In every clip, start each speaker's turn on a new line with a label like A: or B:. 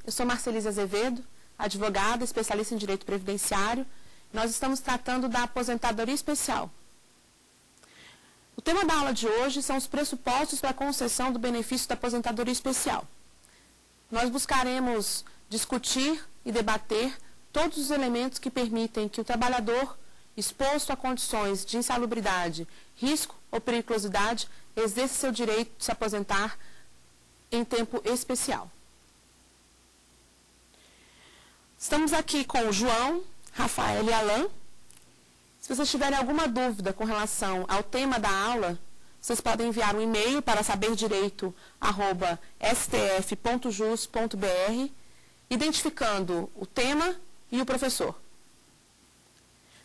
A: eu sou Marcelise Azevedo, advogada, especialista em direito previdenciário. Nós estamos tratando da aposentadoria especial. O tema da aula de hoje são os pressupostos para a concessão do benefício da aposentadoria especial. Nós buscaremos discutir e debater todos os elementos que permitem que o trabalhador, exposto a condições de insalubridade, risco ou periculosidade, exerça seu direito de se aposentar em tempo especial. Estamos aqui com o João, Rafael e Alain. Se vocês tiverem alguma dúvida com relação ao tema da aula, vocês podem enviar um e-mail para saberdireito@stf.jus.br, identificando o tema e o professor.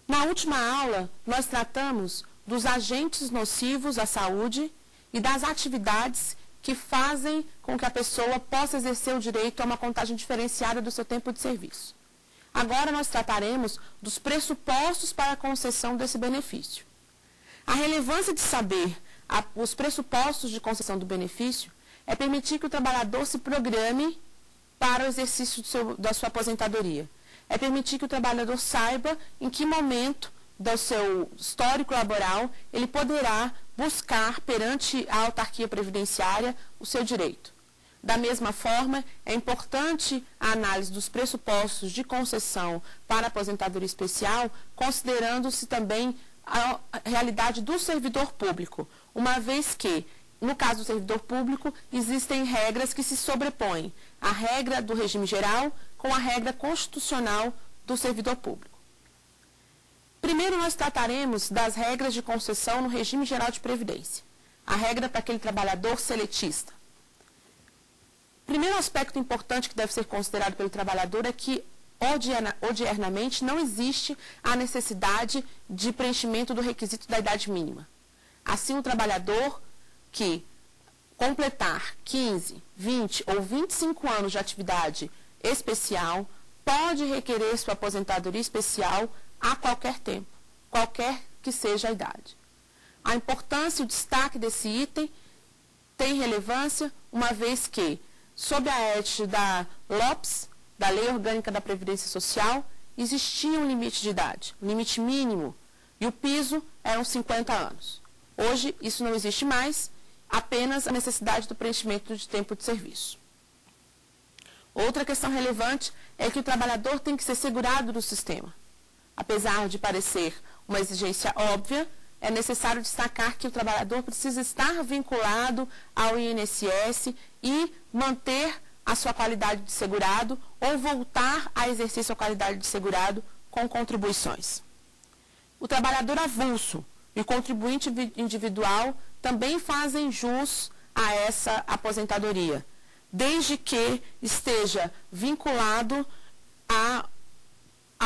A: Na última aula, nós tratamos dos agentes nocivos à saúde e das atividades que fazem com que a pessoa possa exercer o direito a uma contagem diferenciada do seu tempo de serviço. Agora nós trataremos dos pressupostos para a concessão desse benefício. A relevância de saber os pressupostos de concessão do benefício é permitir que o trabalhador se programe para o exercício da sua aposentadoria. É permitir que o trabalhador saiba em que momento do seu histórico laboral ele poderá buscar perante a autarquia previdenciária o seu direito. Da mesma forma, é importante a análise dos pressupostos de concessão para a aposentadoria especial, considerando-se também a realidade do servidor público, uma vez que, no caso do servidor público, existem regras que se sobrepõem, a regra do regime geral com a regra constitucional do servidor público. Primeiro, nós trataremos das regras de concessão no regime geral de previdência, a regra para aquele trabalhador seletista. O primeiro aspecto importante que deve ser considerado pelo trabalhador é que, odiernamente, não existe a necessidade de preenchimento do requisito da idade mínima. Assim, o trabalhador que completar 15, 20 ou 25 anos de atividade especial pode requerer sua aposentadoria especial a qualquer tempo, qualquer que seja a idade. A importância e o destaque desse item tem relevância, uma vez que, sob a égide da LOPS, da Lei Orgânica da Previdência Social, existia um limite de idade, um limite mínimo, e o piso eram 50 anos. Hoje, isso não existe mais, apenas a necessidade do preenchimento de tempo de serviço. Outra questão relevante é que o trabalhador tem que ser segurado do sistema. Apesar de parecer uma exigência óbvia, é necessário destacar que o trabalhador precisa estar vinculado ao INSS e manter a sua qualidade de segurado ou voltar a exercer sua qualidade de segurado com contribuições. O trabalhador avulso e o contribuinte individual também fazem jus a essa aposentadoria, desde que esteja vinculado a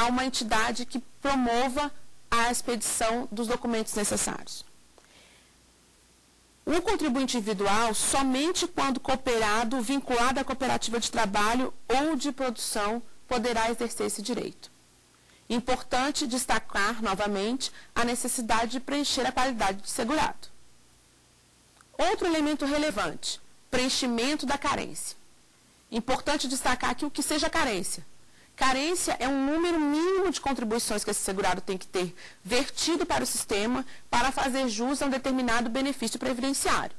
A: uma entidade que promova a expedição dos documentos necessários. O contribuinte individual, somente quando cooperado, vinculado à cooperativa de trabalho ou de produção, poderá exercer esse direito. Importante destacar, novamente, a necessidade de preencher a qualidade de segurado. Outro elemento relevante, preenchimento da carência. Importante destacar aqui o que seja carência. Carência é um número mínimo de contribuições que esse segurado tem que ter vertido para o sistema para fazer jus a um determinado benefício previdenciário.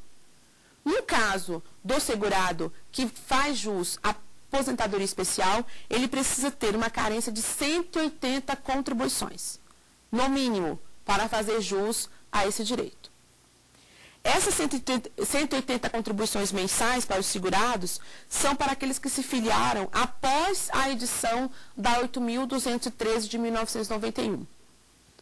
A: No caso do segurado que faz jus à aposentadoria especial, ele precisa ter uma carência de 180 contribuições, no mínimo, para fazer jus a esse direito. Essas 180 contribuições mensais para os segurados são para aqueles que se filiaram após a edição da 8.213 de 1991.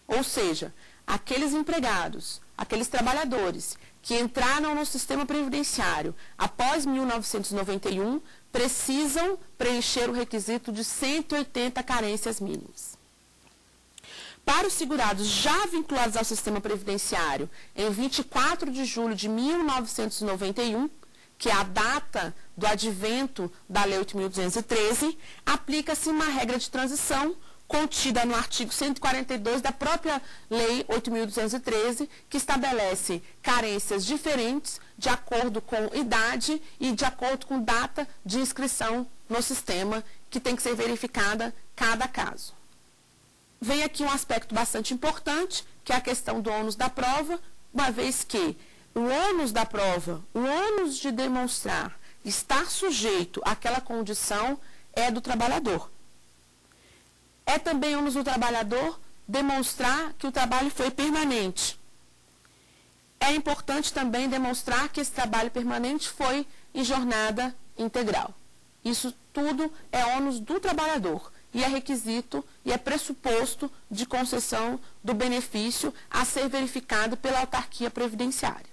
A: Ou seja, aqueles empregados, aqueles trabalhadores que entraram no sistema previdenciário após 1991 precisam preencher o requisito de 180 carências mínimas. Para os segurados já vinculados ao sistema previdenciário em 24 de julho de 1991, que é a data do advento da Lei 8.213, aplica-se uma regra de transição contida no artigo 142 da própria Lei 8.213, que estabelece carências diferentes de acordo com idade e de acordo com data de inscrição no sistema, que tem que ser verificada cada caso. Vem aqui um aspecto bastante importante, que é a questão do ônus da prova, uma vez que o ônus da prova, o ônus de demonstrar estar sujeito àquela condição é do trabalhador. É também ônus do trabalhador demonstrar que o trabalho foi permanente. É importante também demonstrar que esse trabalho permanente foi em jornada integral. Isso tudo é ônus do trabalhador e é requisito e é pressuposto de concessão do benefício a ser verificado pela autarquia previdenciária.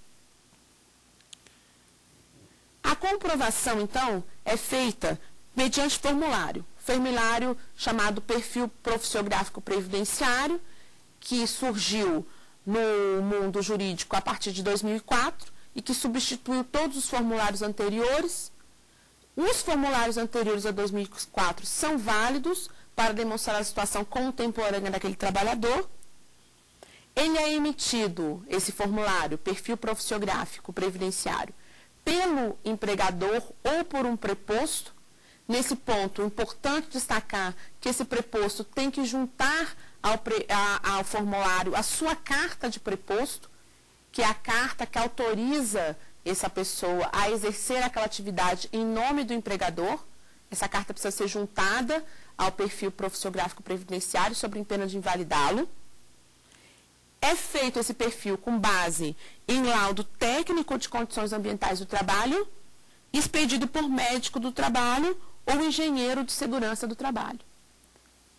A: A comprovação, então, é feita mediante formulário chamado Perfil Profissiográfico Previdenciário, que surgiu no mundo jurídico a partir de 2004 e que substituiu todos os formulários anteriores. Os formulários anteriores a 2004 são válidos para demonstrar a situação contemporânea daquele trabalhador. Ele é emitido, esse formulário, Perfil Profissiográfico Previdenciário, pelo empregador ou por um preposto. Nesse ponto, é importante destacar que esse preposto tem que juntar ao formulário a sua carta de preposto, que é a carta que autoriza essa pessoa a exercer aquela atividade em nome do empregador. Essa carta precisa ser juntada ao perfil profissiográfico previdenciário sob pena de invalidá-lo. É feito esse perfil com base em laudo técnico de condições ambientais do trabalho, expedido por médico do trabalho ou engenheiro de segurança do trabalho.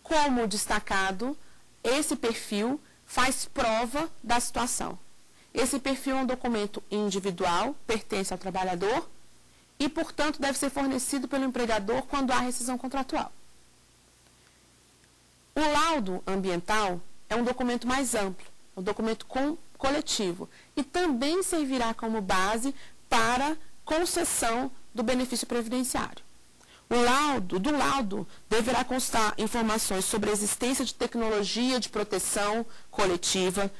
A: Como destacado, esse perfil faz prova da situação. Esse perfil é um documento individual, pertence ao trabalhador e, portanto, deve ser fornecido pelo empregador quando há rescisão contratual. O laudo ambiental é um documento mais amplo, um documento coletivo e também servirá como base para concessão do benefício previdenciário. Do laudo deverá constar informações sobre a existência de tecnologia de proteção coletiva,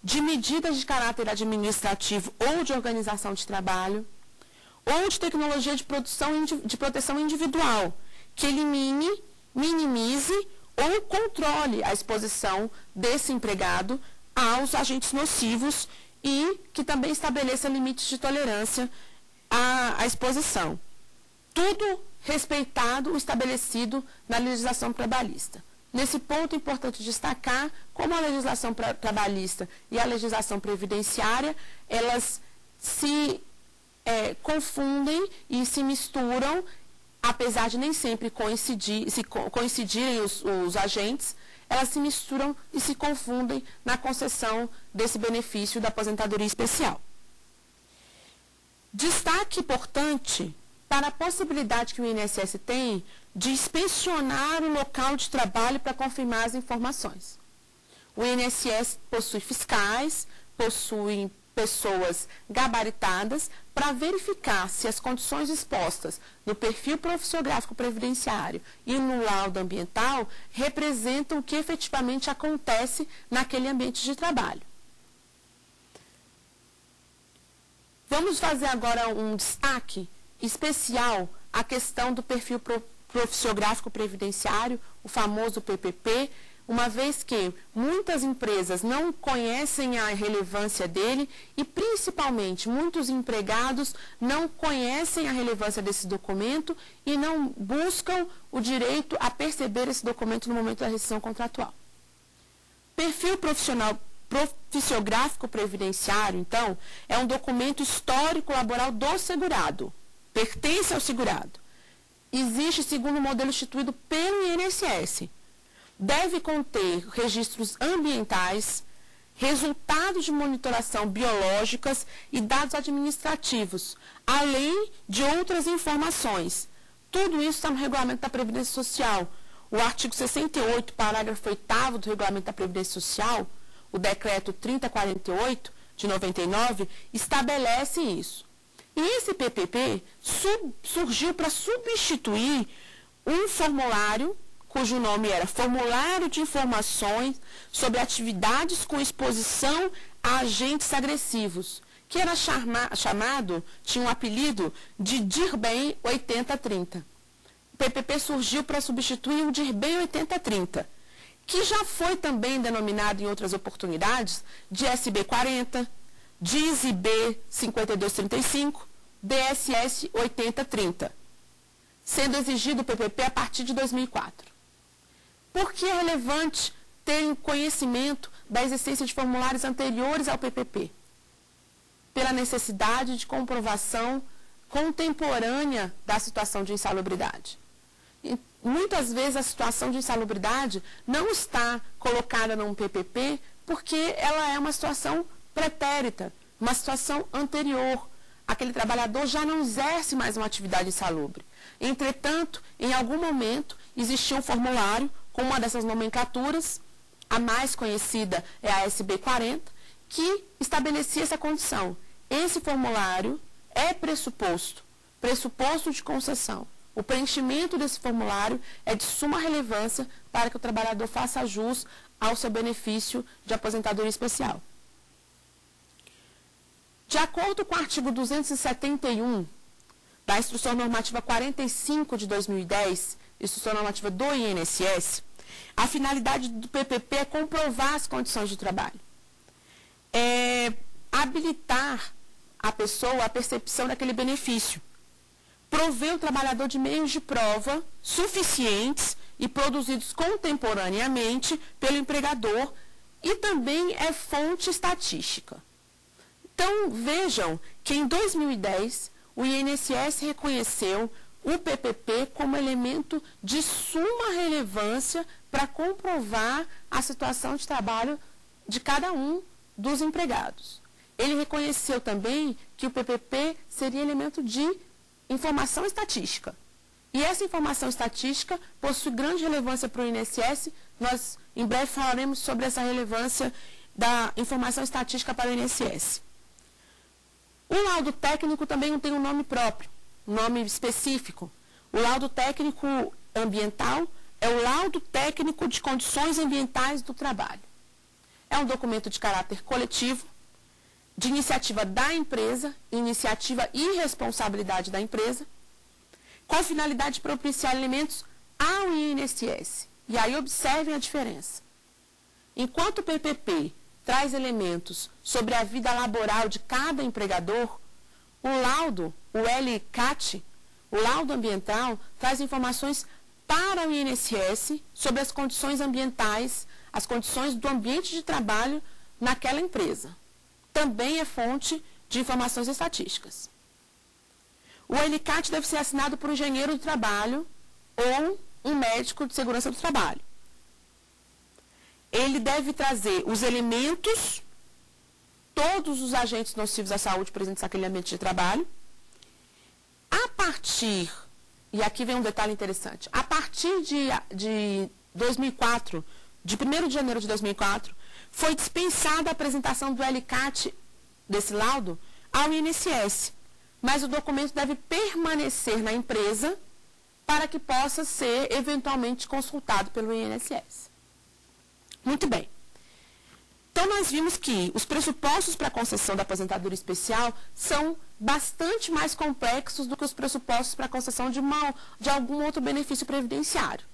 A: de medidas de caráter administrativo ou de organização de trabalho, ou de tecnologia de proteção individual, que elimine, minimize ou controle a exposição desse empregado aos agentes nocivos e que também estabeleça limites de tolerância à exposição. Tudo respeitado o estabelecido na legislação trabalhista. Nesse ponto é importante destacar como a legislação trabalhista e a legislação previdenciária, elas se confundem e se misturam, apesar de nem sempre coincidirem os agentes, elas se misturam e se confundem na concessão desse benefício da aposentadoria especial. Destaque importante para a possibilidade que o INSS tem de inspecionar o local de trabalho para confirmar as informações. O INSS possui fiscais, possui pessoas gabaritadas para verificar se as condições expostas no perfil profissiográfico previdenciário e no laudo ambiental representam o que efetivamente acontece naquele ambiente de trabalho. Vamos fazer agora um destaque especial à questão do perfil profissiográfico previdenciário, o famoso PPP, uma vez que muitas empresas não conhecem a relevância dele e, principalmente, muitos empregados não conhecem a relevância desse documento e não buscam o direito a perceber esse documento no momento da rescisão contratual. Perfil profissiográfico previdenciário, então, é um documento histórico laboral do segurado, pertence ao segurado. Existe segundo o modelo instituído pelo INSS. Deve conter registros ambientais, resultados de monitoração biológicas e dados administrativos, além de outras informações. Tudo isso está no Regulamento da Previdência Social. O artigo 68, parágrafo 8º do Regulamento da Previdência Social, o decreto 3048 de 99, estabelece isso. E esse PPP surgiu para substituir um formulário cujo nome era Formulário de Informações sobre Atividades com Exposição a Agentes Agressivos, que era chamado, tinha um apelido de DIRBEM 8030. O PPP surgiu para substituir o DIRBEM 8030, que já foi também denominado em outras oportunidades de SB 40, DISB 5235, DSS 8030, sendo exigido o PPP a partir de 2004. Por que é relevante ter conhecimento da existência de formulários anteriores ao PPP? Pela necessidade de comprovação contemporânea da situação de insalubridade. E, muitas vezes a situação de insalubridade não está colocada num PPP porque ela é uma situação pretérita, uma situação anterior. Aquele trabalhador já não exerce mais uma atividade insalubre. Entretanto, em algum momento, existia um formulário com uma dessas nomenclaturas, a mais conhecida é a SB 40, que estabelecia essa condição. Esse formulário é pressuposto de concessão. O preenchimento desse formulário é de suma relevância para que o trabalhador faça jus ao seu benefício de aposentadoria especial. De acordo com o artigo 271 da Instrução Normativa 45 de 2010, Instrução Normativa do INSS, a finalidade do PPP é comprovar as condições de trabalho. É habilitar a pessoa à percepção daquele benefício. Prover o trabalhador de meios de prova suficientes e produzidos contemporaneamente pelo empregador e também é fonte estatística. Então, vejam que em 2010, o INSS reconheceu o PPP como elemento de suma relevância para comprovar a situação de trabalho de cada um dos empregados. Ele reconheceu também que o PPP seria elemento de informação estatística. E essa informação estatística possui grande relevância para o INSS. Nós, em breve, falaremos sobre essa relevância da informação estatística para o INSS. O laudo técnico também não tem um nome próprio, um nome específico. O laudo técnico ambiental é o laudo técnico de condições ambientais do trabalho. É um documento de caráter coletivo, de iniciativa da empresa, iniciativa e responsabilidade da empresa, com a finalidade de propiciar elementos ao INSS. E aí observem a diferença. Enquanto o PPP traz elementos sobre a vida laboral de cada empregador, o laudo, o LCAT, o laudo ambiental, traz informações para o INSS sobre as condições ambientais, as condições do ambiente de trabalho naquela empresa. Também é fonte de informações estatísticas. O LCAT deve ser assinado por um engenheiro do trabalho ou um médico de segurança do trabalho. Ele deve trazer os elementos, todos os agentes nocivos à saúde presentes naquele ambiente de trabalho. A partir, e aqui vem um detalhe interessante, a partir de 2004, de 1º de janeiro de 2004, foi dispensada a apresentação do LCAT, desse laudo, ao INSS. Mas o documento deve permanecer na empresa para que possa ser eventualmente consultado pelo INSS. Muito bem. Então, nós vimos que os pressupostos para a concessão da aposentadoria especial são bastante mais complexos do que os pressupostos para a concessão de algum outro benefício previdenciário.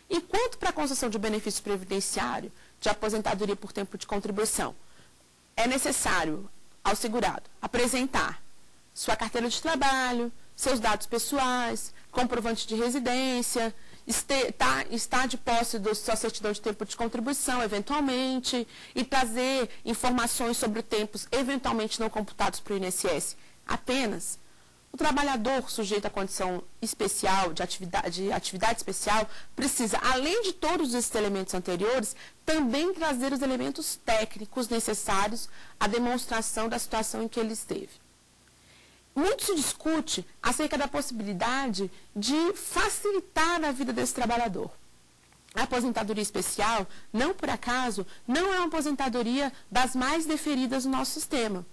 A: Enquanto para a concessão de benefício previdenciário, de aposentadoria por tempo de contribuição, é necessário ao segurado apresentar sua carteira de trabalho, seus dados pessoais, comprovante de residência, estar de posse da sua certidão de tempo de contribuição, eventualmente, e trazer informações sobre tempos eventualmente não computados para o INSS apenas. O trabalhador sujeito à condição especial, de atividade especial, precisa, além de todos esses elementos anteriores, também trazer os elementos técnicos necessários à demonstração da situação em que ele esteve. Muito se discute acerca da possibilidade de facilitar a vida desse trabalhador. A aposentadoria especial, não por acaso, não é uma aposentadoria das mais deferidas no nosso sistema.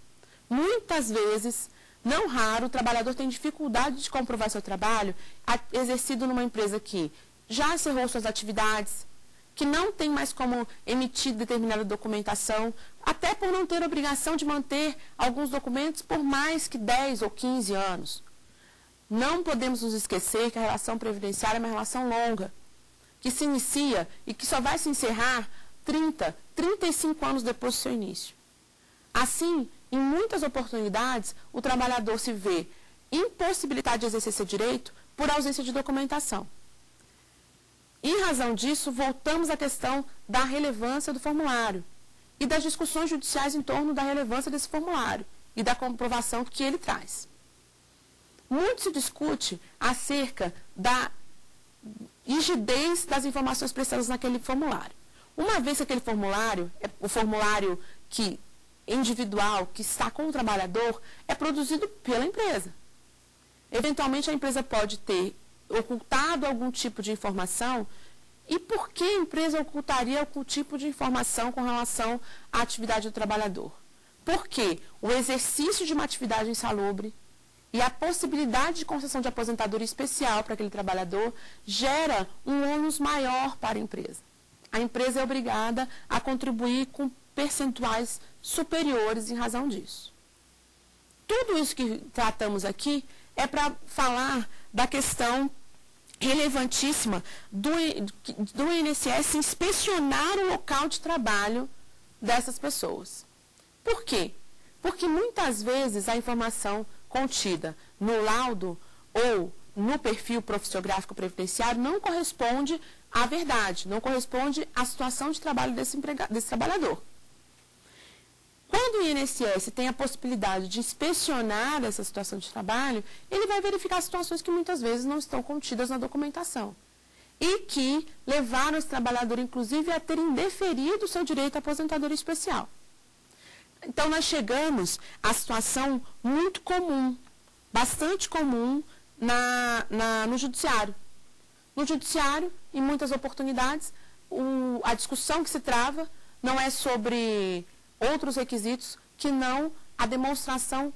A: Muitas vezes, não raro, o trabalhador tem dificuldade de comprovar seu trabalho exercido numa empresa que já encerrou suas atividades, que não tem mais como emitir determinada documentação, até por não ter obrigação de manter alguns documentos por mais que 10 ou 15 anos. Não podemos nos esquecer que a relação previdenciária é uma relação longa, que se inicia e que só vai se encerrar 30, 35 anos depois do seu início. Assim, em muitas oportunidades, o trabalhador se vê impossibilitado de exercer seu direito por ausência de documentação. Em razão disso, voltamos à questão da relevância do formulário e das discussões judiciais em torno da relevância desse formulário e da comprovação que ele traz. Muito se discute acerca da rigidez das informações prestadas naquele formulário. Uma vez que aquele formulário, o formulário individual que está com o trabalhador, é produzido pela empresa. Eventualmente, a empresa pode ter ocultado algum tipo de informação. E por que a empresa ocultaria algum tipo de informação com relação à atividade do trabalhador? Porque o exercício de uma atividade insalubre e a possibilidade de concessão de aposentadoria especial para aquele trabalhador gera um ônus maior para a empresa. A empresa é obrigada a contribuir com percentuais superiores em razão disso. Tudo isso que tratamos aqui é para falar da questão relevantíssima do INSS inspecionar o local de trabalho dessas pessoas. Por quê? Porque muitas vezes a informação contida no laudo ou no perfil profissiográfico previdenciário não corresponde à verdade, não corresponde à situação de trabalho desse trabalhador. Quando o INSS tem a possibilidade de inspecionar essa situação de trabalho, ele vai verificar situações que muitas vezes não estão contidas na documentação e que levaram esse trabalhador, inclusive, a ter indeferido o seu direito à aposentadoria especial. Então, nós chegamos à situação muito comum, bastante comum no judiciário. No judiciário, em muitas oportunidades, a discussão que se trava não é sobre outros requisitos que não a demonstração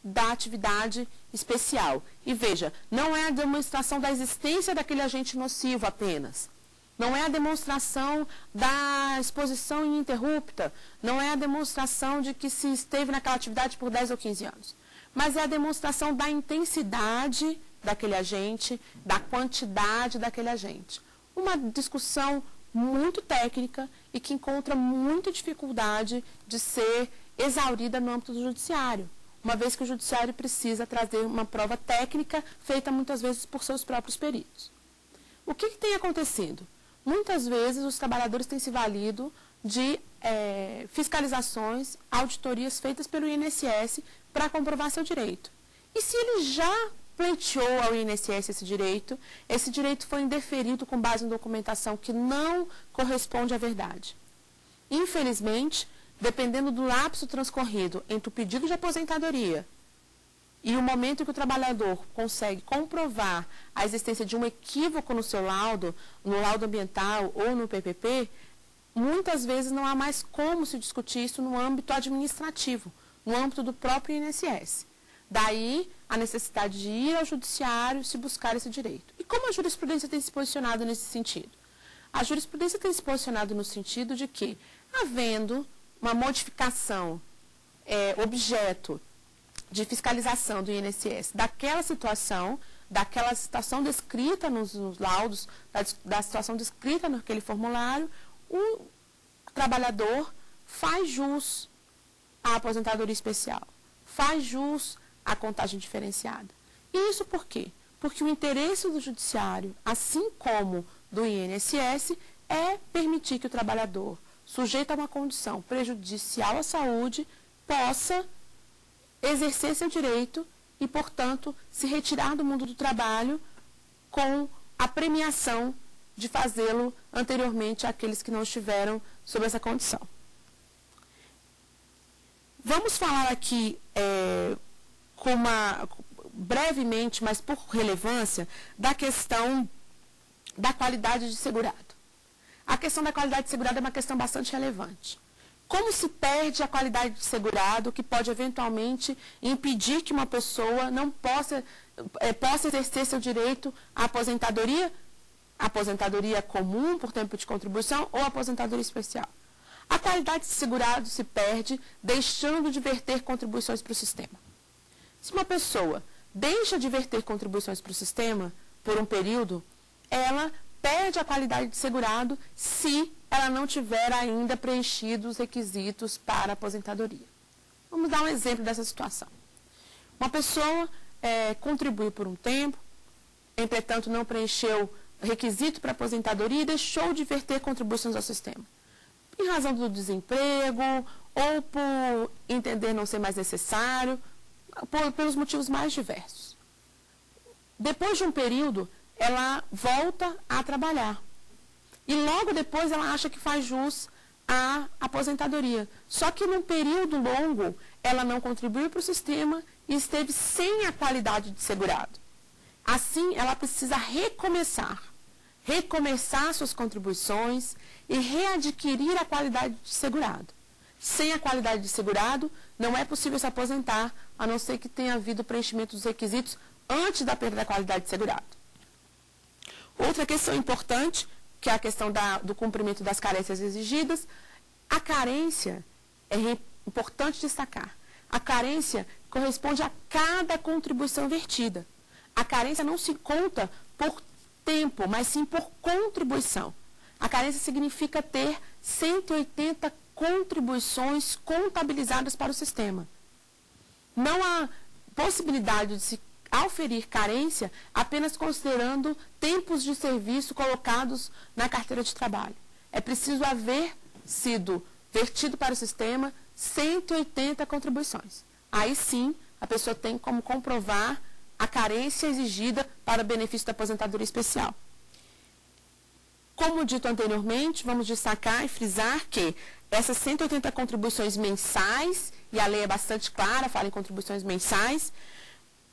A: da atividade especial. E veja, não é a demonstração da existência daquele agente nocivo apenas. Não é a demonstração da exposição ininterrupta. Não é a demonstração de que se esteve naquela atividade por 10 ou 15 anos. Mas é a demonstração da intensidade daquele agente, da quantidade daquele agente. Uma discussão muito técnica e que encontra muita dificuldade de ser exaurida no âmbito do judiciário, uma vez que o judiciário precisa trazer uma prova técnica feita muitas vezes por seus próprios peritos. O que tem acontecido? Muitas vezes os trabalhadores têm se valido de fiscalizações, auditorias feitas pelo INSS para comprovar seu direito. E se ele já pleiteou ao INSS esse direito foi indeferido com base em documentação que não corresponde à verdade. Infelizmente, dependendo do lapso transcorrido entre o pedido de aposentadoria e o momento em que o trabalhador consegue comprovar a existência de um equívoco no seu laudo, no laudo ambiental ou no PPP, muitas vezes não há mais como se discutir isso no âmbito administrativo, no âmbito do próprio INSS. Daí a necessidade de ir ao judiciário se buscar esse direito. E como a jurisprudência tem se posicionado nesse sentido? A jurisprudência tem se posicionado no sentido de que, havendo uma modificação objeto de fiscalização do INSS daquela situação descrita nos laudos, da situação descrita naquele formulário, o trabalhador faz jus à aposentadoria especial, faz jus à contagem diferenciada. E isso por quê? Porque o interesse do judiciário, assim como do INSS, é permitir que o trabalhador, sujeito a uma condição prejudicial à saúde, possa exercer seu direito e, portanto, se retirar do mundo do trabalho com a premiação de fazê-lo anteriormente àqueles que não estiveram sob essa condição. Vamos falar aqui brevemente, mas por relevância, da questão da qualidade de segurado. A questão da qualidade de segurado é uma questão bastante relevante. Como se perde a qualidade de segurado que pode eventualmente impedir que uma pessoa não possa exercer seu direito à aposentadoria aposentadoria comum por tempo de contribuição ou aposentadoria especial. A qualidade de segurado se perde deixando de verter contribuições para o sistema. Se uma pessoa deixa de verter contribuições para o sistema por um período, ela perde a qualidade de segurado se ela não tiver ainda preenchido os requisitos para a aposentadoria. Vamos dar um exemplo dessa situação. Uma pessoa contribuiu por um tempo, entretanto não preencheu requisito para aposentadoria e deixou de verter contribuições ao sistema. Em razão do desemprego ou por entender não ser mais necessário, pelos motivos mais diversos. Depois de um período, ela volta a trabalhar. E logo depois ela acha que faz jus à aposentadoria. Só que num período longo, ela não contribuiu para o sistema e esteve sem a qualidade de segurado. Assim, ela precisa recomeçar suas contribuições e readquirir a qualidade de segurado. Sem a qualidade de segurado, não é possível se aposentar, a não ser que tenha havido preenchimento dos requisitos antes da perda da qualidade de segurado. Outra questão importante, que é a questão do cumprimento das carências exigidas, a carência, é importante destacar, a carência corresponde a cada contribuição vertida. A carência não se conta por tempo, mas sim por contribuição. A carência significa ter 180 contribuições contabilizadas para o sistema. Não há possibilidade de se auferir carência apenas considerando tempos de serviço colocados na carteira de trabalho. É preciso haver sido vertido para o sistema 180 contribuições. Aí sim, a pessoa tem como comprovar a carência exigida para o benefício da aposentadoria especial. Como dito anteriormente, vamos destacar e frisar que essas 180 contribuições mensais, e a lei é bastante clara, fala em contribuições mensais,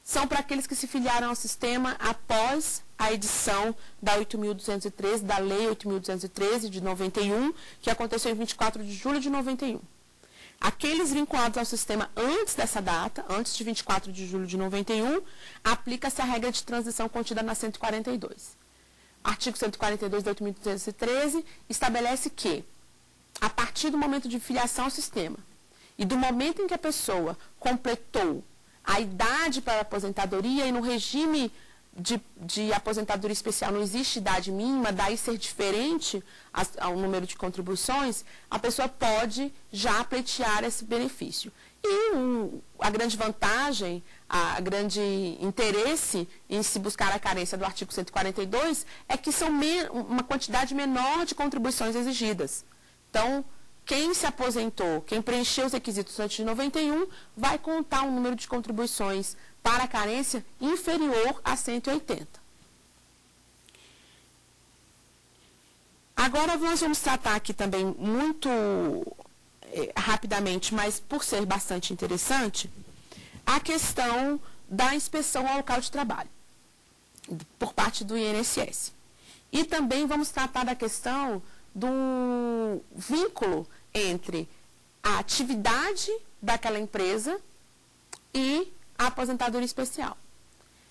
A: são para aqueles que se filiaram ao sistema após a edição da 8.213, da Lei 8.213 de 91, que aconteceu em 24 de julho de 91. Aqueles vinculados ao sistema antes dessa data, antes de 24 de julho de 91, aplica-se a regra de transição contida na 142. Artigo 142 da 8.213 estabelece que, a partir do momento de filiação ao sistema e do momento em que a pessoa completou a idade para a aposentadoria, e no regime de aposentadoria especial não existe idade mínima, daí ser diferente ao número de contribuições, a pessoa pode já pleitear esse benefício. E a grande vantagem, a grande interesse em se buscar a carência do artigo 142 é que são uma quantidade menor de contribuições exigidas. Então, quem se aposentou, quem preencheu os requisitos antes de 91, vai contar um número de contribuições para a carência inferior a 180. Agora nós vamos tratar aqui também muito rapidamente, mas por ser bastante interessante, a questão da inspeção ao local de trabalho, por parte do INSS. E também vamos tratar da questão do vínculo entre a atividade daquela empresa e a aposentadoria especial.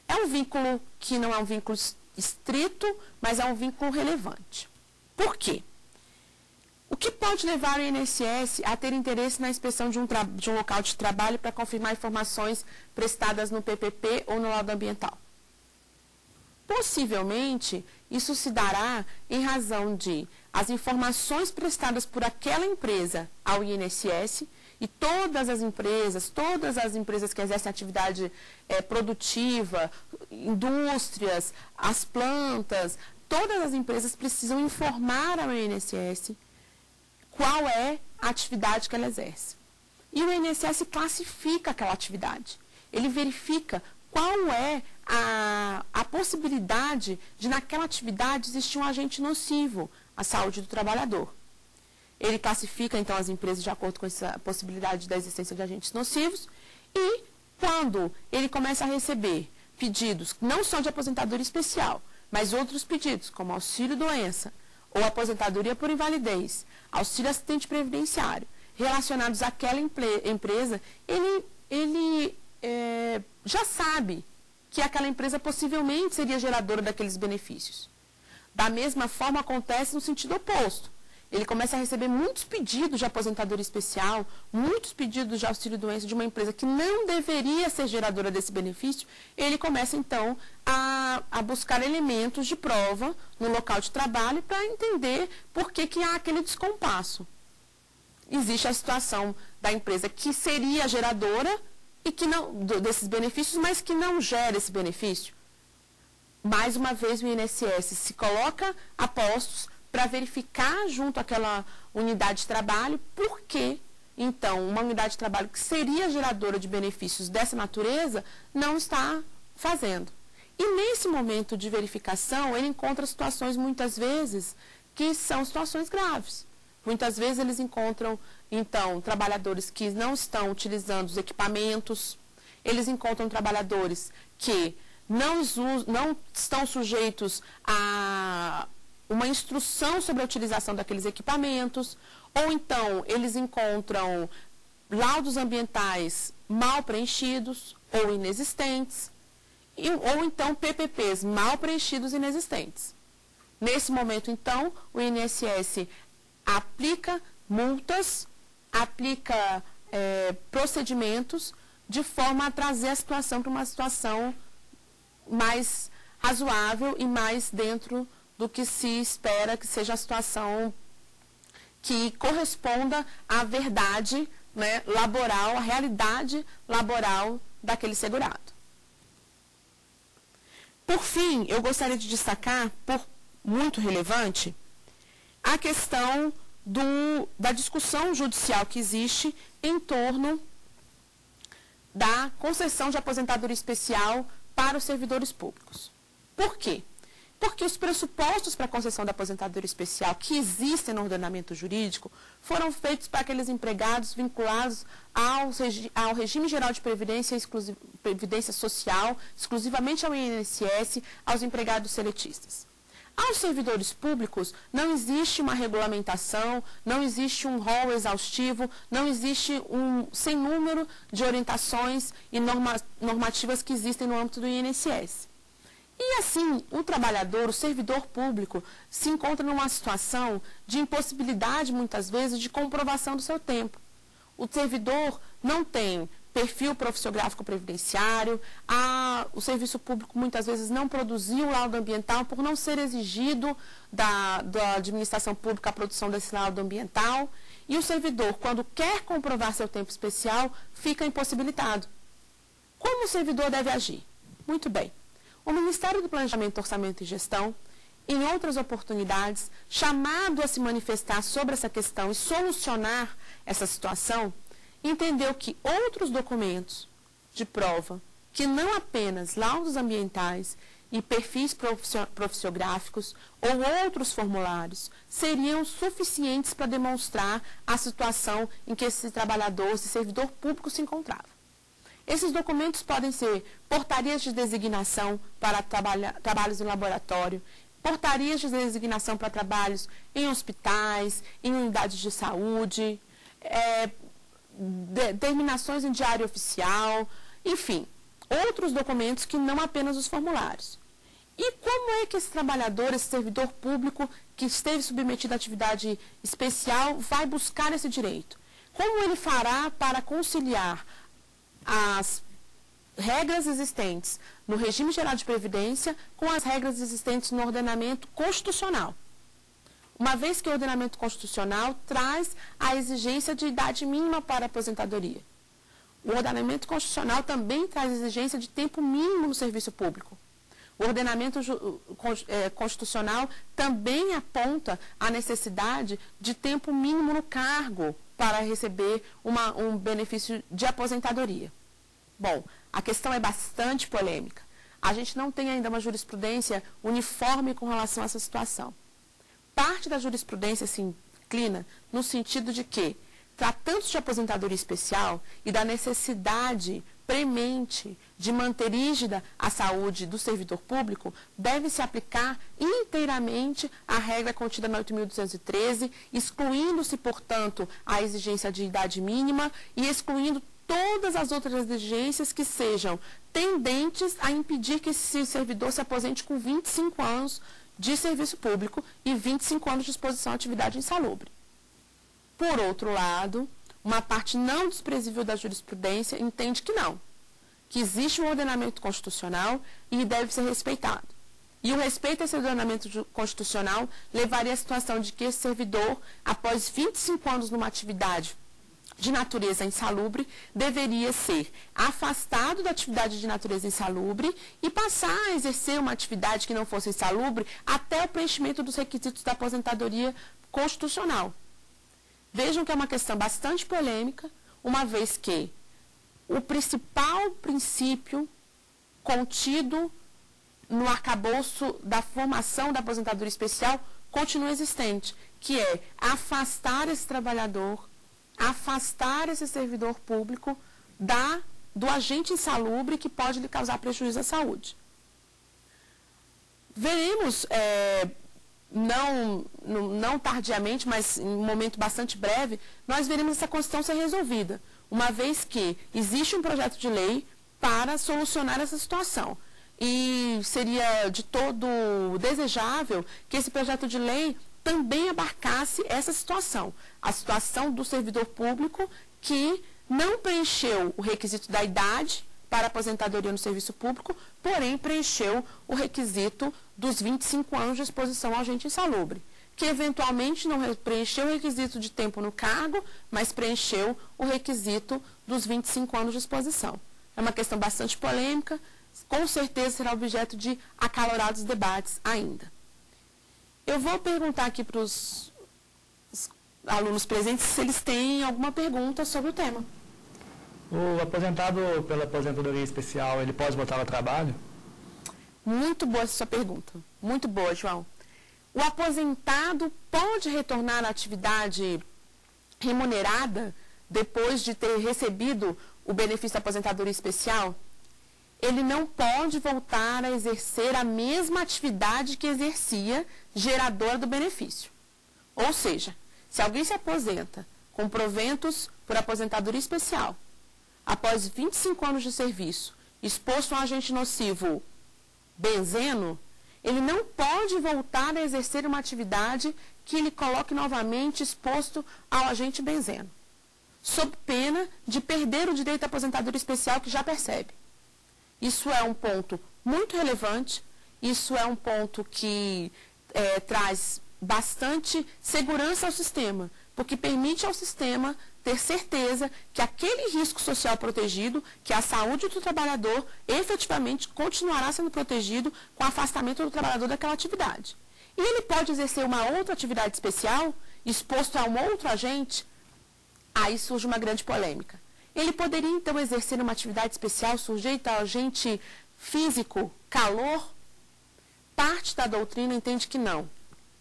A: É um vínculo que não é um vínculo estrito, mas é um vínculo relevante. Por quê? O que pode levar o INSS a ter interesse na inspeção de um local de trabalho para confirmar informações prestadas no PPP ou no laudo ambiental? Possivelmente, isso se dará em razão de as informações prestadas por aquela empresa ao INSS, e todas as empresas que exercem atividade produtiva, indústrias, as plantas, todas as empresas precisam informar ao INSS qual é a atividade que ela exerce. E o INSS classifica aquela atividade. Ele verifica qual é a possibilidade de naquela atividade existir um agente nocivo à saúde do trabalhador. Ele classifica, então, as empresas de acordo com essa possibilidade da existência de agentes nocivos, e quando ele começa a receber pedidos, não só de aposentadoria especial, mas outros pedidos, como auxílio-doença, ou aposentadoria por invalidez, auxílio assistente previdenciário, relacionados àquela empresa, ele já sabe que aquela empresa possivelmente seria geradora daqueles benefícios. Da mesma forma, acontece no sentido oposto. Ele começa a receber muitos pedidos de aposentadoria especial, muitos pedidos de auxílio-doença de uma empresa que não deveria ser geradora desse benefício. Ele começa, então, a buscar elementos de prova no local de trabalho para entender por que há aquele descompasso. Existe a situação da empresa que seria geradora e que não, desses benefícios, mas que não gera esse benefício. Mais uma vez, o INSS se coloca a postos para verificar junto àquela unidade de trabalho por que, então, uma unidade de trabalho que seria geradora de benefícios dessa natureza não está fazendo. E nesse momento de verificação, ele encontra situações, muitas vezes, que são situações graves. Muitas vezes eles encontram, então, trabalhadores que não estão utilizando os equipamentos, eles encontram trabalhadores que não estão sujeitos a uma instrução sobre a utilização daqueles equipamentos, ou então eles encontram laudos ambientais mal preenchidos ou inexistentes, ou então PPPs mal preenchidos e inexistentes. Nesse momento, então, o INSS aplica multas, aplica procedimentos de forma a trazer a situação para uma situação mais razoável e mais dentro do que se espera que seja a situação que corresponda à verdade, né, laboral, à realidade laboral daquele segurado. Por fim, eu gostaria de destacar, por muito relevante, a questão da discussão judicial que existe em torno da concessão de aposentadoria especial para os servidores públicos. Por quê? Porque os pressupostos para a concessão da aposentadoria especial que existem no ordenamento jurídico foram feitos para aqueles empregados vinculados ao regime geral de previdência social, exclusivamente ao INSS, aos empregados seletistas. Aos servidores públicos não existe uma regulamentação, não existe um rol exaustivo, não existe um sem número de orientações e normativas que existem no âmbito do INSS. E assim, o trabalhador, o servidor público, se encontra numa situação de impossibilidade, muitas vezes, de comprovação do seu tempo. O servidor não tem perfil profissiográfico previdenciário, o serviço público muitas vezes não produziu o laudo ambiental por não ser exigido da administração pública a produção desse laudo ambiental, e o servidor, quando quer comprovar seu tempo especial, fica impossibilitado. Como o servidor deve agir? Muito bem. O Ministério do Planejamento, Orçamento e Gestão, em outras oportunidades, chamado a se manifestar sobre essa questão e solucionar essa situação, entendeu que outros documentos de prova, que não apenas laudos ambientais e perfis profissiográficos ou outros formulários, seriam suficientes para demonstrar a situação em que esse trabalhador, esse servidor público se encontrava. Esses documentos podem ser portarias de designação para trabalhos em laboratório, portarias de designação para trabalhos em hospitais, em unidades de saúde, determinações em diário oficial, enfim, outros documentos que não apenas os formulários. E como é que esse trabalhador, esse servidor público que esteve submetido à atividade especial vai buscar esse direito? Como ele fará para conciliar as regras existentes no regime geral de previdência com as regras existentes no ordenamento constitucional? Uma vez que o ordenamento constitucional traz a exigência de idade mínima para a aposentadoria. O ordenamento constitucional também traz a exigência de tempo mínimo no serviço público. O ordenamento constitucional também aponta a necessidade de tempo mínimo no cargo para receber um benefício de aposentadoria. Bom, a questão é bastante polêmica. A gente não tem ainda uma jurisprudência uniforme com relação a essa situação. Parte da jurisprudência se inclina no sentido de que, tratando-se de aposentadoria especial e da necessidade premente de manter rígida a saúde do servidor público, deve-se aplicar inteiramente a regra contida na 8.213, excluindo-se, portanto, a exigência de idade mínima e excluindo todas as outras exigências que sejam tendentes a impedir que esse servidor se aposente com 25 anos de serviço público e 25 anos de exposição à atividade insalubre. Por outro lado, uma parte não desprezível da jurisprudência entende que não, que existe um ordenamento constitucional e deve ser respeitado. E o respeito a esse ordenamento constitucional levaria à situação de que esse servidor, após 25 anos numa atividade de natureza insalubre, deveria ser afastado da atividade de natureza insalubre e passar a exercer uma atividade que não fosse insalubre até o preenchimento dos requisitos da aposentadoria constitucional. Vejam que é uma questão bastante polêmica, uma vez que o principal princípio contido no arcabouço da formação da aposentadoria especial continua existente, que é afastar esse trabalhador, afastar esse servidor público do agente insalubre que pode lhe causar prejuízo à saúde. Veremos, não tardiamente, mas em um momento bastante breve, nós veremos essa questão ser resolvida, uma vez que existe um projeto de lei para solucionar essa situação. E seria de todo desejável que esse projeto de lei também abarcasse essa situação, a situação do servidor público que não preencheu o requisito da idade para aposentadoria no serviço público, porém preencheu o requisito dos 25 anos de exposição ao agente insalubre, que eventualmente não preencheu o requisito de tempo no cargo, mas preencheu o requisito dos 25 anos de exposição. É uma questão bastante polêmica, com certeza será objeto de acalorados debates ainda. Eu vou perguntar aqui para os alunos presentes se eles têm alguma pergunta sobre o tema.
B: O aposentado pela aposentadoria especial, ele pode voltar ao trabalho?
A: Muito boa essa sua pergunta. Muito boa, João. O aposentado pode retornar à atividade remunerada depois de ter recebido o benefício da aposentadoria especial? Ele não pode voltar a exercer a mesma atividade que exercia geradora do benefício. Ou seja, se alguém se aposenta com proventos por aposentadoria especial, após 25 anos de serviço, exposto a um agente nocivo benzeno, ele não pode voltar a exercer uma atividade que ele coloque novamente exposto ao agente benzeno, sob pena de perder o direito à aposentadoria especial que já percebe. Isso é um ponto muito relevante, isso é um ponto que traz bastante segurança ao sistema, porque permite ao sistema ter certeza que aquele risco social protegido, que é a saúde do trabalhador, efetivamente continuará sendo protegido com o afastamento do trabalhador daquela atividade. E ele pode exercer uma outra atividade especial, exposto a um outro agente, aí surge uma grande polêmica. Ele poderia, então, exercer uma atividade especial sujeita ao agente físico, calor? Parte da doutrina entende que não,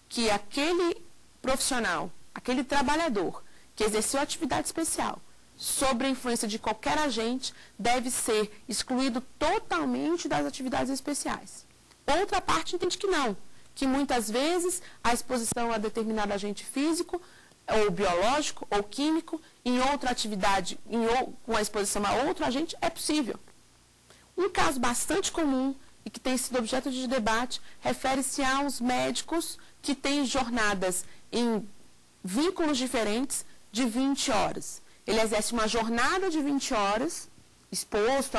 A: que aquele profissional, aquele trabalhador que exerceu atividade especial sob a influência de qualquer agente deve ser excluído totalmente das atividades especiais. Outra parte entende que não, que muitas vezes a exposição a determinado agente físico ou biológico ou químico em outra atividade, com a exposição a outro agente, é possível. Um caso bastante comum e que tem sido objeto de debate refere-se aos médicos que têm jornadas em vínculos diferentes de 20 horas. Ele exerce uma jornada de 20 horas, exposto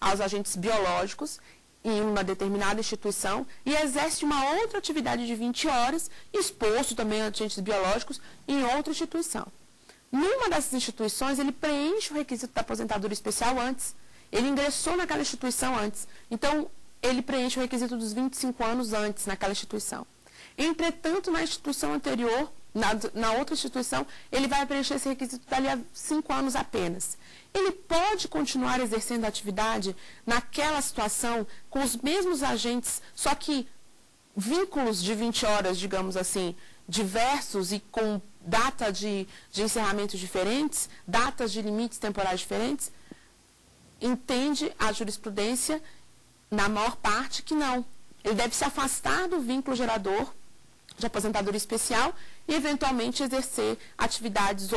A: aos agentes biológicos, em uma determinada instituição, e exerce uma outra atividade de 20 horas, exposto também a agentes biológicos, em outra instituição. Numa dessas instituições, ele preenche o requisito da aposentadoria especial antes. Ele ingressou naquela instituição antes. Então, ele preenche o requisito dos 25 anos antes naquela instituição. Entretanto, na instituição anterior, na outra instituição, ele vai preencher esse requisito dali a 5 anos apenas. Ele pode continuar exercendo a atividade naquela situação com os mesmos agentes, só que vínculos de 20 horas, digamos assim, diversos e com data de encerramento diferentes, datas de limites temporais diferentes? Entende a jurisprudência, na maior parte, que não. Ele deve se afastar do vínculo gerador de aposentadoria especial e, eventualmente, exercer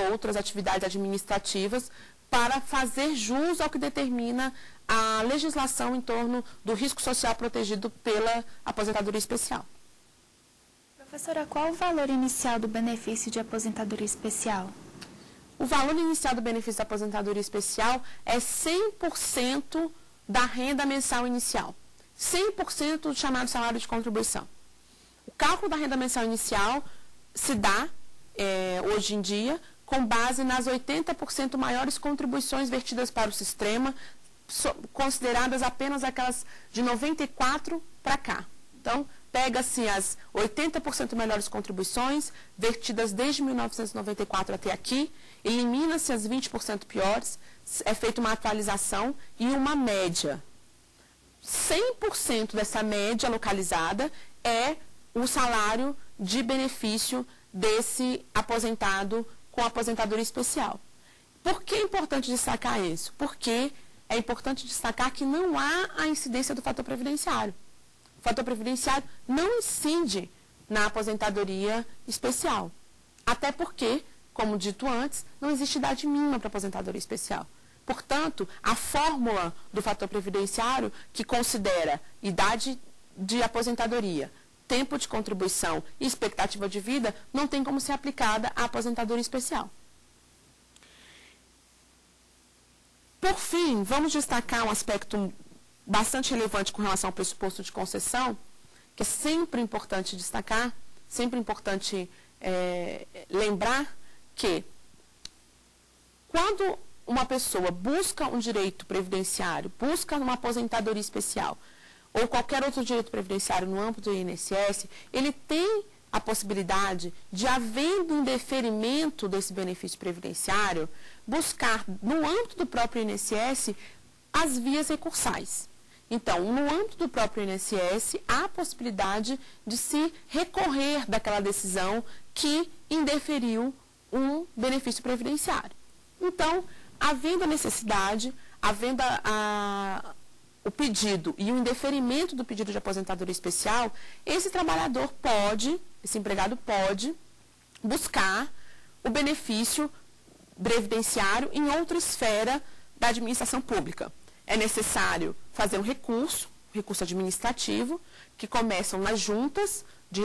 A: outras atividades administrativas para fazer jus ao que determina a legislação em torno do risco social protegido pela aposentadoria especial.
C: Professora, qual o valor inicial do benefício de aposentadoria especial?
A: O valor inicial do benefício da aposentadoria especial é 100% da renda mensal inicial. 100% do chamado salário de contribuição. O cálculo da renda mensal inicial se dá, hoje em dia, com base nas 80% maiores contribuições vertidas para o sistema, consideradas apenas aquelas de 94 para cá. Então, pega-se as 80% melhores contribuições, vertidas desde 1994 até aqui, elimina-se as 20% piores, é feita uma atualização e uma média. 100% dessa média localizada é o salário de benefício desse aposentado com aposentadoria especial. Por que é importante destacar isso? Porque é importante destacar que não há a incidência do fator previdenciário. O fator previdenciário não incide na aposentadoria especial. Até porque, como dito antes, não existe idade mínima para aposentadoria especial. Portanto, a fórmula do fator previdenciário, que considera idade de aposentadoria, tempo de contribuição e expectativa de vida, não tem como ser aplicada à aposentadoria especial. Por fim, vamos destacar um aspecto bastante relevante com relação ao pressuposto de concessão, que é sempre importante destacar, sempre importante lembrar que quando uma pessoa busca um direito previdenciário, busca uma aposentadoria especial ou qualquer outro direito previdenciário no âmbito do INSS, ele tem a possibilidade de, havendo um deferimento desse benefício previdenciário, buscar no âmbito do próprio INSS as vias recursais. Então, no âmbito do próprio INSS, há a possibilidade de se recorrer daquela decisão que indeferiu um benefício previdenciário. Então, havendo a necessidade, havendo o pedido e o indeferimento do pedido de aposentadoria especial, esse trabalhador pode, esse empregado pode buscar o benefício previdenciário em outra esfera da administração pública. É necessário fazer um recurso administrativo, que começam nas juntas de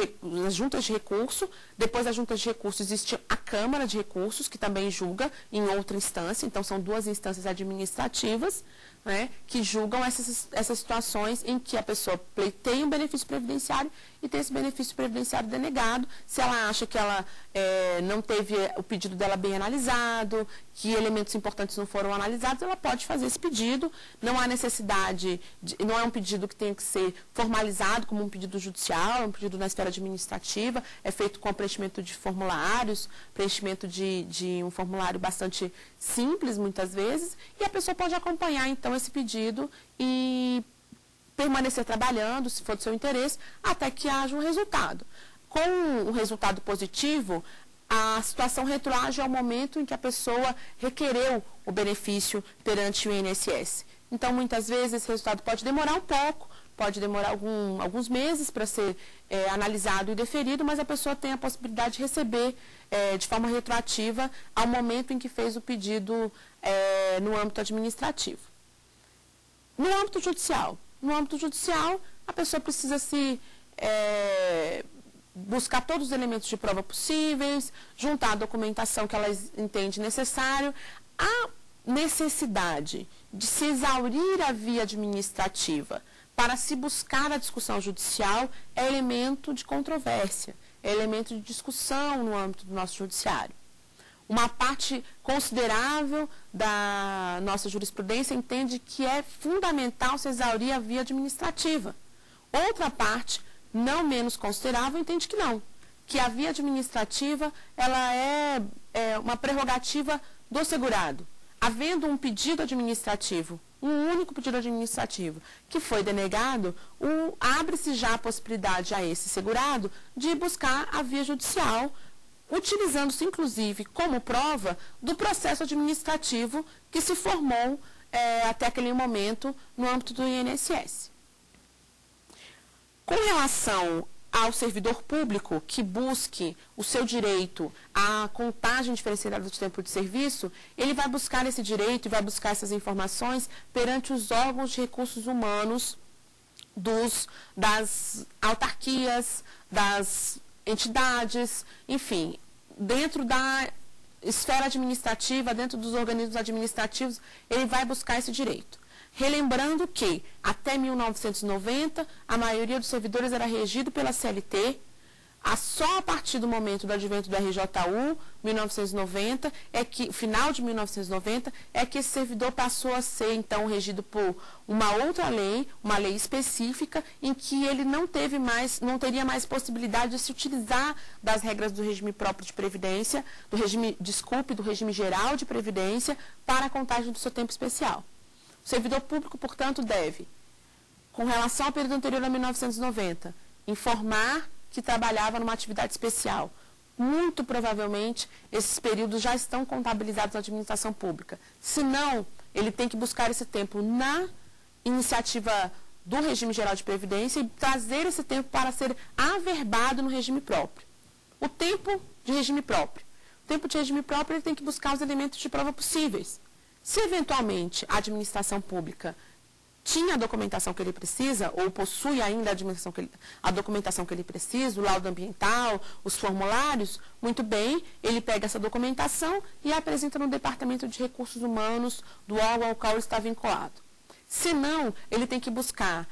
A: recurso. Depois das juntas de recurso existe a Câmara de Recursos, que também julga em outra instância. Então, são duas instâncias administrativas, né, que julgam essas situações em que a pessoa pleiteia um benefício previdenciário e tem esse benefício previdenciário denegado, se ela acha que ela não teve o pedido dela bem analisado, que elementos importantes não foram analisados, ela pode fazer esse pedido. Não há necessidade, não é um pedido que tenha que ser formalizado como um pedido judicial, é um pedido na esfera administrativa, é feito com preenchimento de formulários, preenchimento de um formulário bastante simples, muitas vezes, e a pessoa pode acompanhar, então, esse pedido e permanecer trabalhando, se for do seu interesse, até que haja um resultado. Com um resultado positivo, a situação retroage ao momento em que a pessoa requereu o benefício perante o INSS. Então, muitas vezes, esse resultado pode demorar um pouco, pode demorar alguns meses para ser analisado e deferido, mas a pessoa tem a possibilidade de receber de forma retroativa ao momento em que fez o pedido no âmbito administrativo. No âmbito judicial, a pessoa precisa buscar todos os elementos de prova possíveis, juntar a documentação que ela entende necessário. A necessidade de se exaurir a via administrativa para se buscar a discussão judicial é elemento de controvérsia, é elemento de discussão no âmbito do nosso judiciário. Uma parte considerável da nossa jurisprudência entende que é fundamental se exaurir a via administrativa. Outra parte, não menos considerável, entende que não, que a via administrativa ela é uma prerrogativa do segurado. Havendo um pedido administrativo, um único pedido administrativo, que foi denegado, abre-se já a possibilidade a esse segurado de buscar a via judicial, utilizando-se, inclusive, como prova do processo administrativo que se formou até aquele momento no âmbito do INSS. Com relação ao servidor público que busque o seu direito à contagem diferenciada do tempo de serviço, ele vai buscar esse direito e vai buscar essas informações perante os órgãos de recursos humanos das autarquias, das entidades, enfim, dentro da esfera administrativa, dentro dos organismos administrativos, ele vai buscar esse direito. Relembrando que, até 1990, a maioria dos servidores era regido pela CLT, só a partir do momento do advento do RJU, 1990, final de 1990, é que esse servidor passou a ser, então, regido por uma outra lei, uma lei específica, em que ele não teria mais possibilidade de se utilizar das regras do regime próprio de previdência, do regime geral de previdência, para a contagem do seu tempo especial. O servidor público, portanto, deve, com relação ao período anterior a 1990, informar que trabalhava numa atividade especial. Muito provavelmente, esses períodos já estão contabilizados na administração pública. Se não, ele tem que buscar esse tempo na iniciativa do regime geral de previdência e trazer esse tempo para ser averbado no regime próprio. O tempo de regime próprio. O tempo de regime próprio, ele tem que buscar os elementos de prova possíveis. Se, eventualmente, a administração pública tinha a documentação que ele precisa, ou possui ainda a documentação que ele precisa, o laudo ambiental, os formulários, muito bem, ele pega essa documentação e apresenta no Departamento de Recursos Humanos do órgão ao qual ele está vinculado. Se não, ele tem que buscar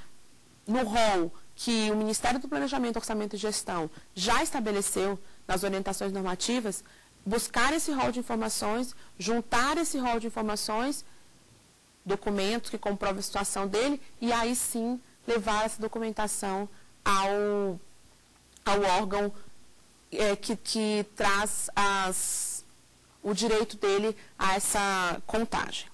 A: no rol que o Ministério do Planejamento, Orçamento e Gestão já estabeleceu nas orientações normativas, buscar esse rol de informações, juntar esse rol de informações, documentos que comprovam a situação dele, e aí sim levar essa documentação ao órgão que traz o direito dele a essa contagem.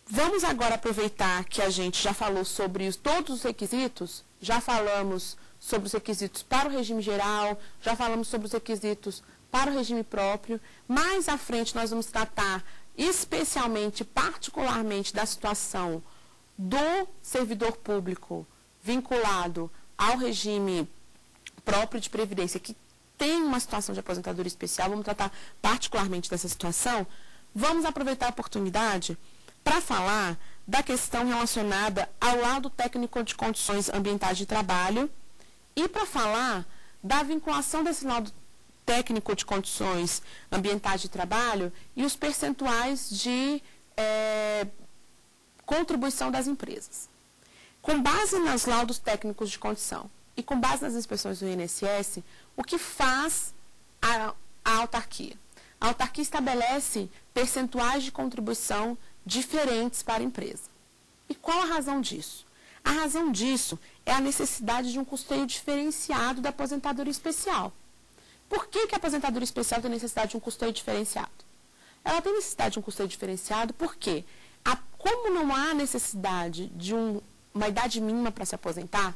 A: Vamos agora aproveitar que a gente já falou sobre todos os requisitos, já falamos sobre os requisitos para o regime geral, já falamos sobre os requisitos para o regime próprio. Mais à frente nós vamos tratar especialmente, particularmente, da situação do servidor público vinculado ao regime próprio de previdência, que tem uma situação de aposentadoria especial. Vamos tratar particularmente dessa situação. Vamos aproveitar a oportunidade para falar da questão relacionada ao laudo técnico de condições ambientais de trabalho e para falar da vinculação desse laudo técnico de condições ambientais de trabalho e os percentuais de contribuição das empresas. Com base nos laudos técnicos de condição e com base nas inspeções do INSS, o que faz a autarquia? A autarquia estabelece percentuais de contribuição diferentes para a empresa. E qual a razão disso? A razão disso é a necessidade de um custeio diferenciado da aposentadoria especial. Por que a aposentadoria especial tem necessidade de um custeio diferenciado? Ela tem necessidade de um custeio diferenciado porque, como não há necessidade de uma idade mínima para se aposentar,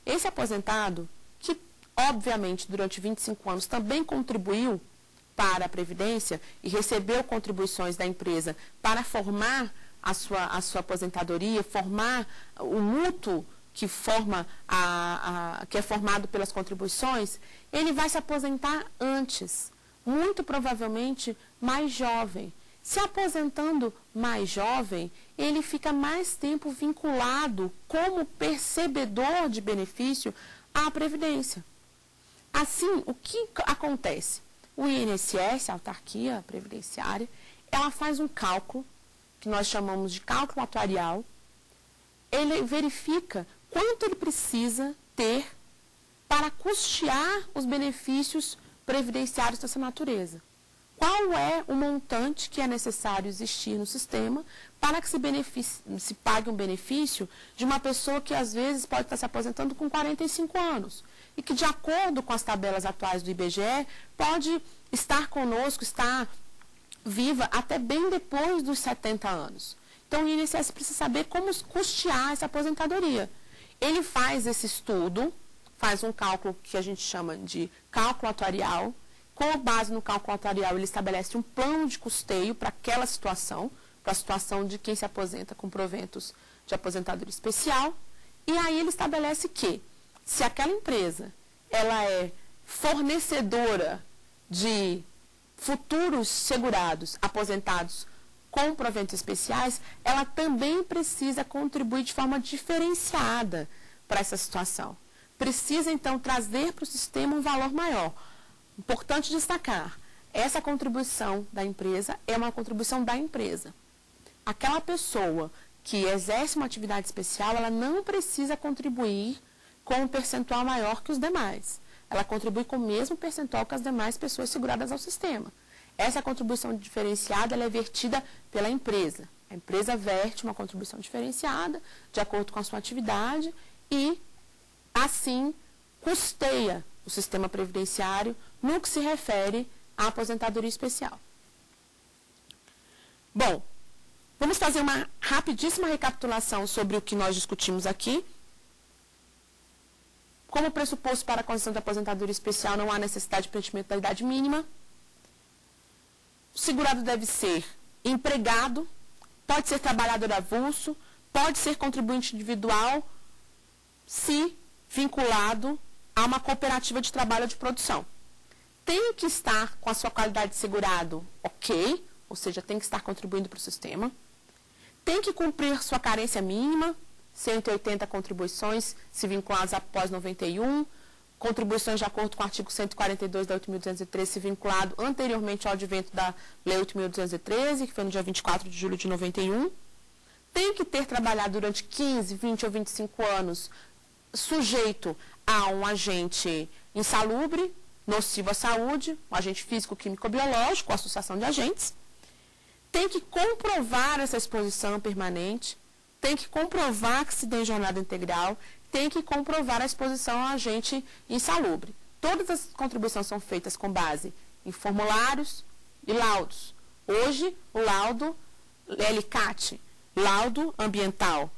A: esse aposentado, que obviamente durante 25 anos também contribuiu para a Previdência e recebeu contribuições da empresa para formar a sua aposentadoria, formar o mútuo que que é formado pelas contribuições, ele vai se aposentar antes, muito provavelmente mais jovem. Se aposentando mais jovem, ele fica mais tempo vinculado como percebedor de benefício à Previdência. Assim, o que acontece? O INSS, a autarquia previdenciária, ela faz um cálculo, que nós chamamos de cálculo atuarial. Ele verifica quanto ele precisa ter para custear os benefícios previdenciários dessa natureza. Qual é o montante que é necessário existir no sistema para que se pague um benefício de uma pessoa que às vezes pode estar se aposentando com 45 anos e que, de acordo com as tabelas atuais do IBGE, pode estar conosco, estar viva até bem depois dos 70 anos. Então, o INSS precisa saber como custear essa aposentadoria. Ele faz esse estudo, faz um cálculo que a gente chama de cálculo atuarial. Com base no cálculo atuarial, ele estabelece um plano de custeio para aquela situação, para a situação de quem se aposenta com proventos de aposentadoria especial. E aí ele estabelece que, se aquela empresa ela é fornecedora de futuros segurados aposentados com proventos especiais, ela também precisa contribuir de forma diferenciada para essa situação. precisa, então, trazer para o sistema um valor maior. Importante destacar, essa contribuição da empresa é uma contribuição da empresa. Aquela pessoa que exerce uma atividade especial, ela não precisa contribuir com um percentual maior que os demais. Ela contribui com o mesmo percentual que as demais pessoas seguradas ao sistema. Essa contribuição diferenciada ela é vertida pela empresa. A empresa verte uma contribuição diferenciada de acordo com a sua atividade e, assim, custeia o sistema previdenciário no que se refere à aposentadoria especial. Bom, vamos fazer uma rapidíssima recapitulação sobre o que nós discutimos aqui. Como pressuposto para a concessão da aposentadoria especial, não há necessidade de preenchimento da idade mínima. O segurado deve ser empregado, pode ser trabalhador avulso, pode ser contribuinte individual, se vinculado a uma cooperativa de trabalho ou de produção. Tem que estar com a sua qualidade de segurado ok, ou seja, tem que estar contribuindo para o sistema. Tem que cumprir sua carência mínima, 180 contribuições se vinculadas após 91, contribuições de acordo com o artigo 142 da 8.213 se vinculado anteriormente ao advento da Lei 8.213, que foi no dia 24 de julho de 91. Tem que ter trabalhado durante 15, 20 ou 25 anos sujeito a um agente insalubre, nocivo à saúde, um agente físico, químico ou biológico, associação de agentes. Tem que comprovar essa exposição permanente, tem que comprovar que se tem jornada integral, tem que comprovar a exposição a agente insalubre. Todas as contribuições são feitas com base em formulários e laudos. Hoje, o laudo LCAT, laudo ambiental,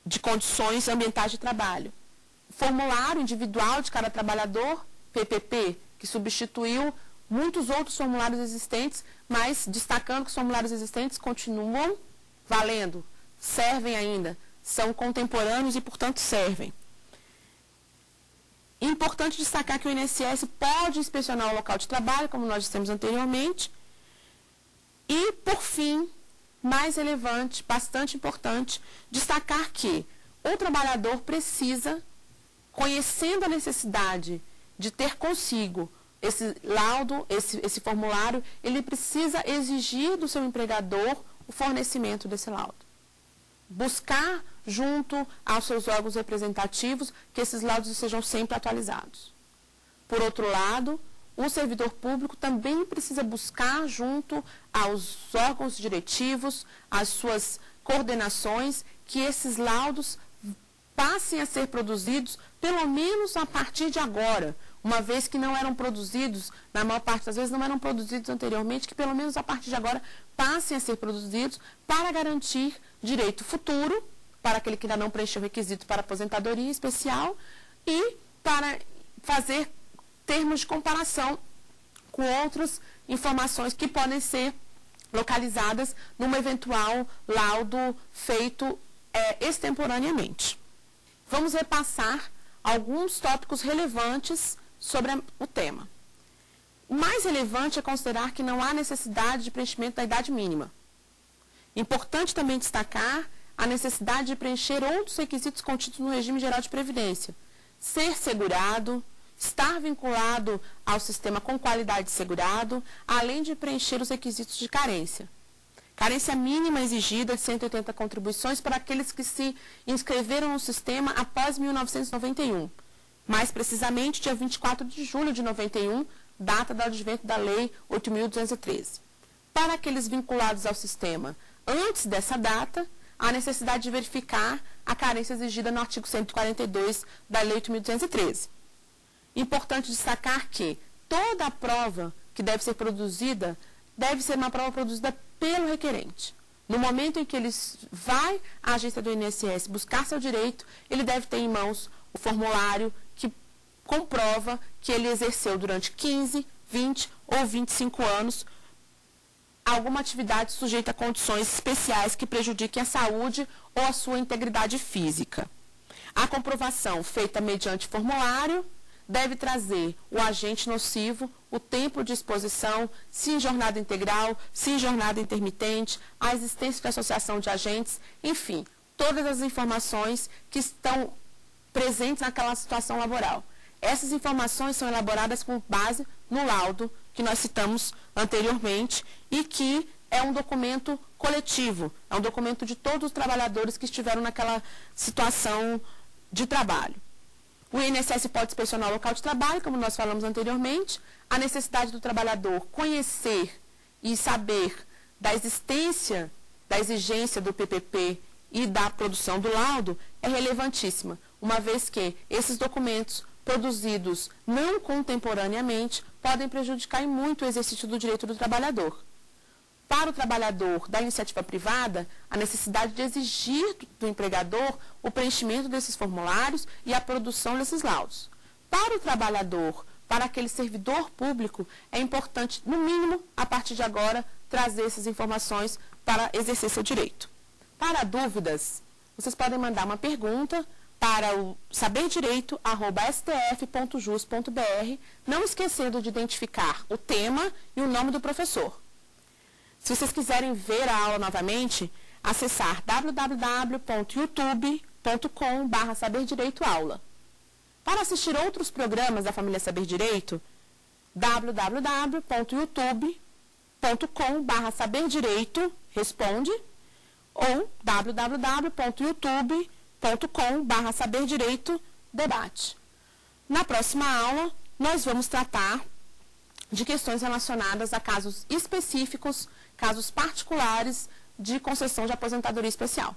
A: de condições ambientais de trabalho. Formulário individual de cada trabalhador, PPP, que substituiu muitos outros formulários existentes, mas destacando que os formulários existentes continuam valendo, servem ainda, são contemporâneos e, portanto, servem. Importante destacar que o INSS pode inspecionar o local de trabalho, como nós dissemos anteriormente. E, por fim, mais relevante, bastante importante, destacar que o trabalhador precisa, conhecendo a necessidade de ter consigo esse laudo, esse formulário, ele precisa exigir do seu empregador o fornecimento desse laudo. Buscar, junto aos seus órgãos representativos, que esses laudos sejam sempre atualizados. Por outro lado, o servidor público também precisa buscar, junto aos órgãos diretivos, às suas coordenações, que esses laudos passem a ser produzidos, pelo menos a partir de agora, uma vez que não eram produzidos, na maior parte das vezes não eram produzidos anteriormente, que pelo menos a partir de agora passem a ser produzidos para garantir direito futuro, para aquele que ainda não preencheu o requisito para aposentadoria especial e para fazer termos de comparação com outras informações que podem ser localizadas num eventual laudo feito extemporaneamente. Vamos repassar alguns tópicos relevantes sobre o tema. O mais relevante é considerar que não há necessidade de preenchimento da idade mínima. Importante também destacar a necessidade de preencher outros requisitos contidos no regime geral de previdência. Ser segurado, estar vinculado ao sistema com qualidade de segurado, além de preencher os requisitos de carência. Carência mínima exigida de 180 contribuições para aqueles que se inscreveram no sistema após 1991. Mais precisamente, dia 24 de julho de 91, data do advento da Lei 8.213. Para aqueles vinculados ao sistema antes dessa data, há necessidade de verificar a carência exigida no artigo 142 da Lei 8.213. Importante destacar que toda a prova que deve ser produzida deve ser uma prova produzida pelo requerente. No momento em que ele vai à agência do INSS buscar seu direito, ele deve ter em mãos o formulário que comprova que ele exerceu durante 15, 20 ou 25 anos alguma atividade sujeita a condições especiais que prejudiquem a saúde ou a sua integridade física. A comprovação feita mediante formulário deve trazer o agente nocivo, o tempo de exposição, se em jornada integral, se em jornada intermitente, a existência de associação de agentes, enfim, todas as informações que estão presentes naquela situação laboral. Essas informações são elaboradas com base no laudo que nós citamos anteriormente e que é um documento coletivo, é um documento de todos os trabalhadores que estiveram naquela situação de trabalho. O INSS pode inspecionar o local de trabalho, como nós falamos anteriormente, a necessidade do trabalhador conhecer e saber da existência, da exigência do PPP e da produção do laudo é relevantíssima, uma vez que esses documentos produzidos não contemporaneamente podem prejudicar em muito o exercício do direito do trabalhador. Para o trabalhador da iniciativa privada, a necessidade de exigir do empregador o preenchimento desses formulários e a produção desses laudos. Para o trabalhador, para aquele servidor público, é importante, no mínimo, a partir de agora, trazer essas informações para exercer seu direito. Para dúvidas, vocês podem mandar uma pergunta para o saberdireito@stf.jus.br, não esquecendo de identificar o tema e o nome do professor. Se vocês quiserem ver a aula novamente, acessar www.youtube.com/saberdireitoaula. Para assistir outros programas da família Saber Direito, www.youtube.com/saberdireito responde ou www.youtube.com/saberdireito debate. Na próxima aula, nós vamos tratar de questões relacionadas a casos específicos, casos particulares de concessão de aposentadoria especial.